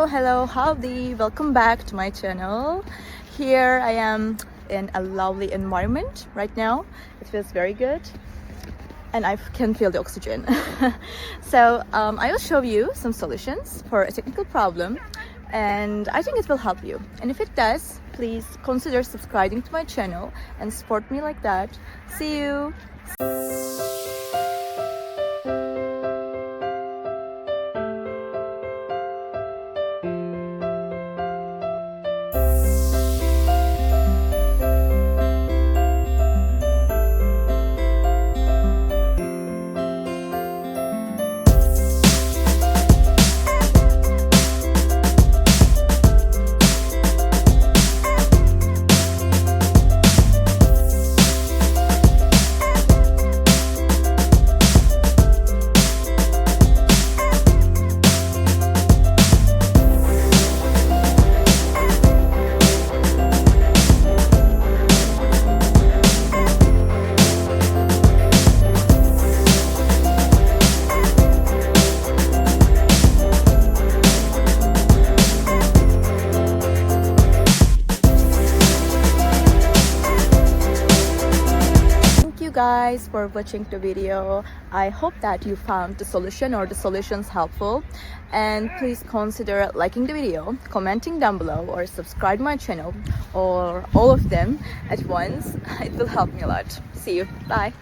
Hello, howdy, welcome back to my channel. Here I am in a lovely environment right now. It feels very good and I can feel the oxygen. So I will show you some solutions for a technical problem, and I think it will help you. And if it does, please consider subscribing to my channel and support me like that. See you. Guys for watching the video. I hope that you found the solution or the solutions helpful, and please consider liking the video, commenting down below, or subscribe my channel, or all of them at once. It will help me a lot. See you. Bye.